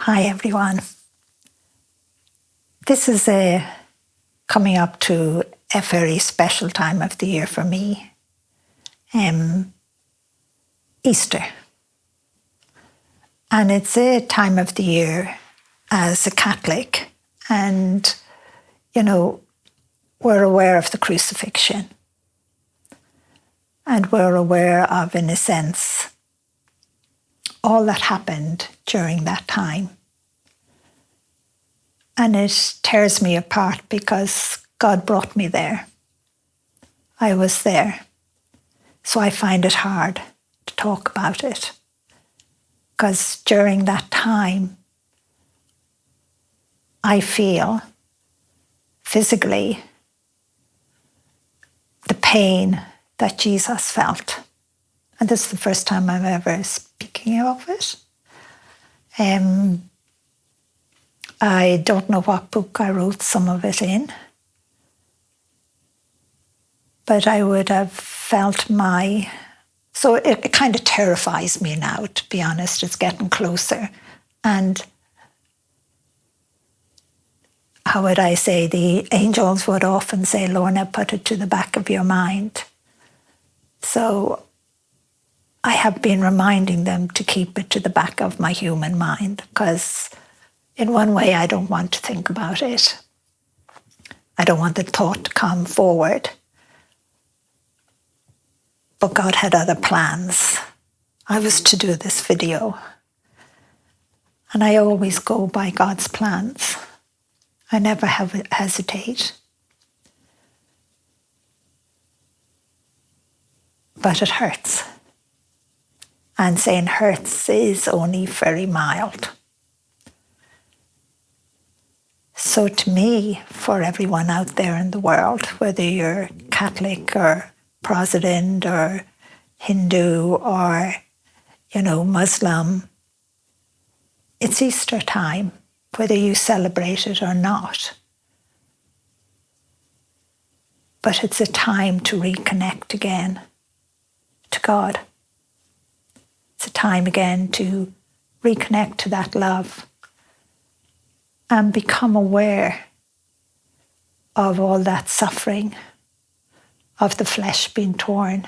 Hi everyone. This is coming up to a very special time of the year for me, Easter. And it's a time of the year as a Catholic, and we're aware of the crucifixion, and we're aware of, in a sense, all that happened during that time. And it tears me apart because God brought me there. I was there. So I find it hard to talk about it. Because during that time, I feel physically the pain that Jesus felt. And this is the first time I'm ever speaking of it. I don't know what book I wrote some of it in, but I would have felt so it kind of terrifies me now, to be honest. It's getting closer. And how would I say, the angels would often say, Lorna, put it to the back of your mind. So I have been reminding them to keep it to the back of my human mind, because in one way I don't want to think about it. I don't want the thought to come forward. But God had other plans. I was to do this video. And I always go by God's plans. I never hesitate. But it hurts. And saying hurts is only very mild. So to me, for everyone out there in the world, whether you're Catholic or Protestant or Hindu or, Muslim, it's Easter time, whether you celebrate it or not. But it's a time to reconnect again to God. It's a time again to reconnect to that love and become aware of all that suffering, of the flesh being torn,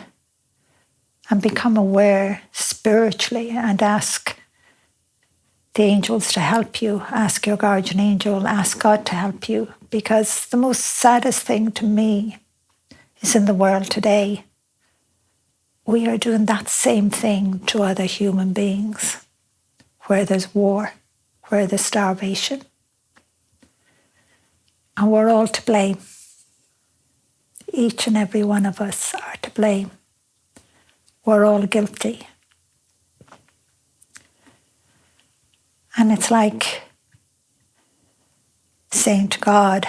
and become aware spiritually and ask the angels to help you, ask your guardian angel, ask God to help you, because the most saddest thing to me is in the world today, we are doing that same thing to other human beings, where there's war, where there's starvation. And we're all to blame. Each and every one of us are to blame. We're all guilty. And it's like saying to God,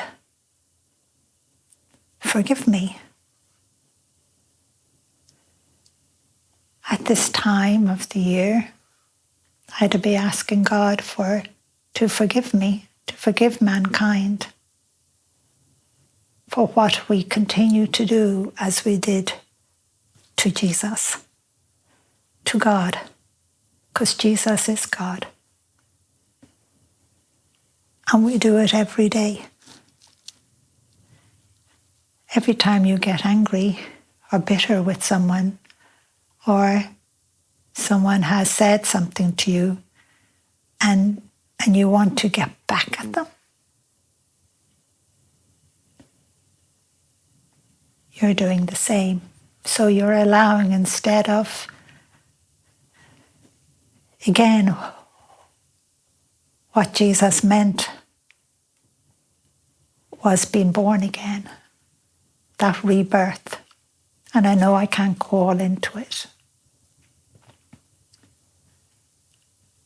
forgive me. At this time of the year, I had to be asking God to forgive me, to forgive mankind for what we continue to do as we did to Jesus, to God, because Jesus is God. And we do it every day. Every time you get angry or bitter with someone, or someone has said something to you, and you want to get back at them, you're doing the same. So you're allowing, instead of, again, what Jesus meant was being born again, that rebirth. And I know I can't go all into it.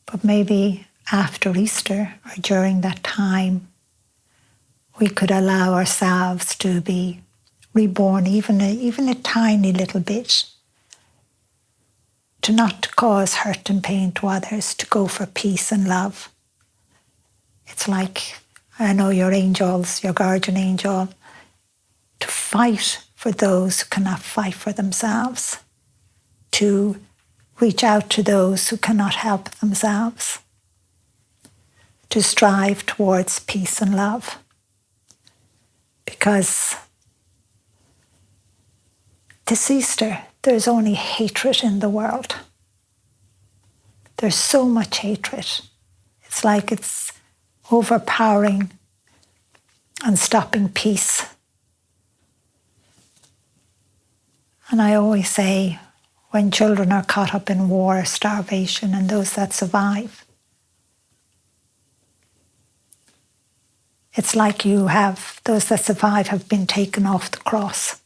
But maybe after Easter or during that time, we could allow ourselves to be reborn even a tiny little bit, to not cause hurt and pain to others, to go for peace and love. It's like, I know your angels, your guardian angel, to fight for those who cannot fight for themselves, to reach out to those who cannot help themselves. to strive towards peace and love. Because this Easter, there's only hatred in the world. There's so much hatred. It's like it's overpowering and stopping peace. And I always say, when children are caught up in war, starvation, and those that survive, it's like those that survive have been taken off the cross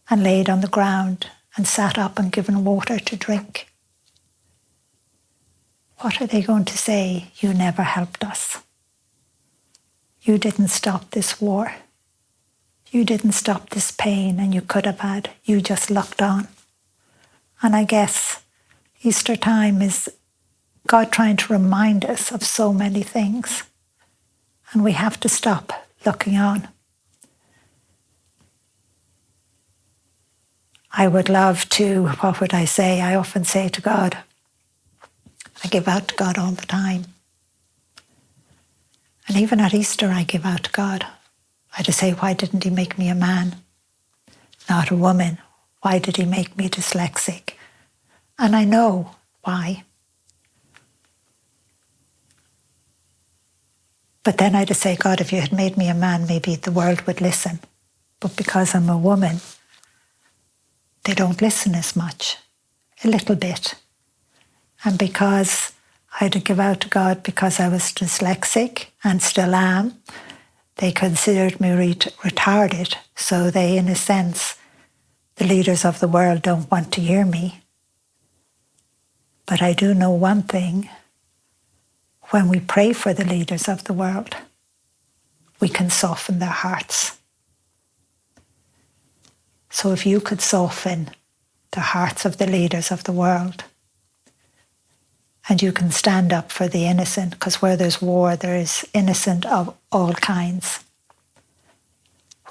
and laid on the ground and sat up and given water to drink. What are they going to say? You never helped us. You didn't stop this war. You didn't stop this pain, and you could have had. You just looked on. And I guess Easter time is God trying to remind us of so many things. And we have to stop looking on. I would love to, what would I say? I often say to God, I give out to God all the time. And even at Easter, I give out to God. I just say, why didn't he make me a man, not a woman? Why did he make me dyslexic? And I know why. But then I just say, God, if you had made me a man, maybe the world would listen. But because I'm a woman, they don't listen as much, a little bit. And because I had to give out to God because I was dyslexic and still am, they considered me retarded. So they, in a sense, the leaders of the world don't want to hear me. But I do know one thing. When we pray for the leaders of the world, we can soften their hearts. So if you could soften the hearts of the leaders of the world, and you can stand up for the innocent, because where there's war, there is innocent of all kinds.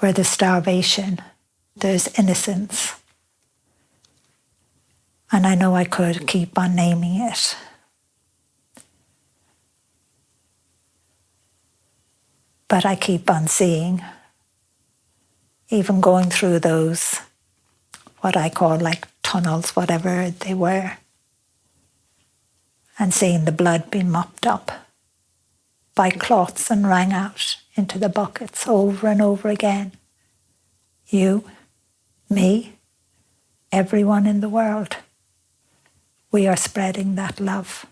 Where there's starvation, there's innocence. And I know I could keep on naming it. But I keep on seeing, even going through those, what I call like tunnels, whatever they were, and seeing the blood being mopped up by cloths and wrung out into the buckets over and over again. You, me, everyone in the world, we are spreading that love.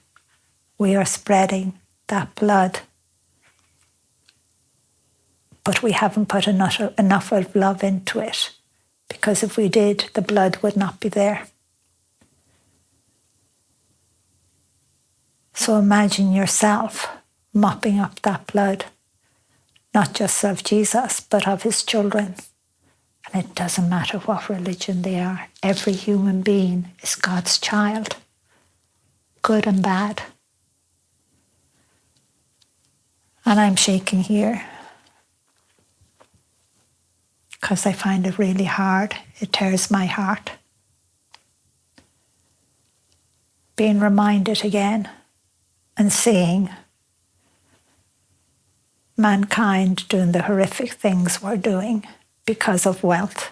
We are spreading that blood. But we haven't put enough of love into it, because if we did, the blood would not be there. So imagine yourself mopping up that blood, not just of Jesus, but of his children. And it doesn't matter what religion they are. Every human being is God's child, good and bad. And I'm shaking here because I find it really hard. It tears my heart. Being reminded again and seeing mankind doing the horrific things we're doing because of wealth,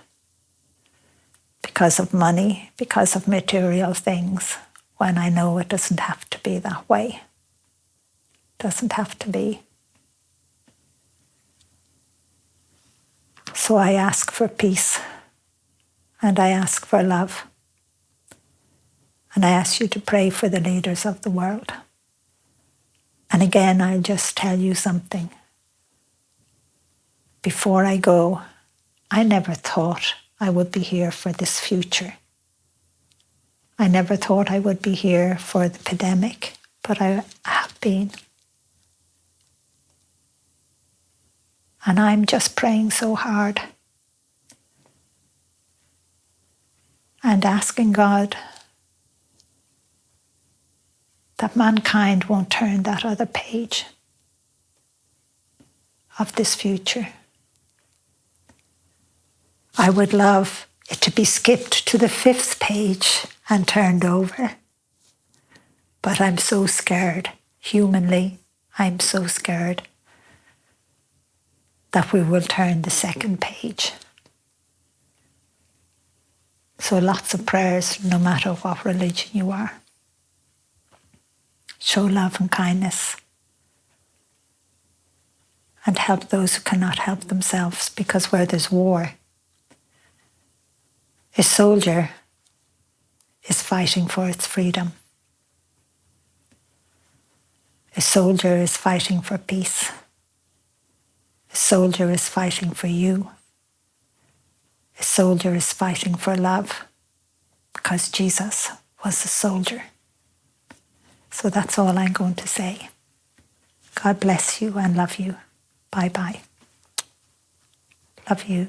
because of money, because of material things, when I know it doesn't have to be that way. It doesn't have to be. So I ask for peace, and I ask for love, and I ask you to pray for the leaders of the world. And again, I'll just tell you something. Before I go, I never thought I would be here for this future. I never thought I would be here for the pandemic, but I have been. And I'm just praying so hard and asking God that mankind won't turn that other page of this future. I would love it to be skipped to the 5th page and turned over. But I'm so scared humanly, I'm so scared that we will turn the second page. So lots of prayers, no matter what religion you are. Show love and kindness and help those who cannot help themselves, because where there's war, a soldier is fighting for its freedom. A soldier is fighting for peace. A soldier is fighting for you. A soldier is fighting for love, because Jesus was a soldier. So that's all I'm going to say. God bless you and love you. Bye-bye. Love you.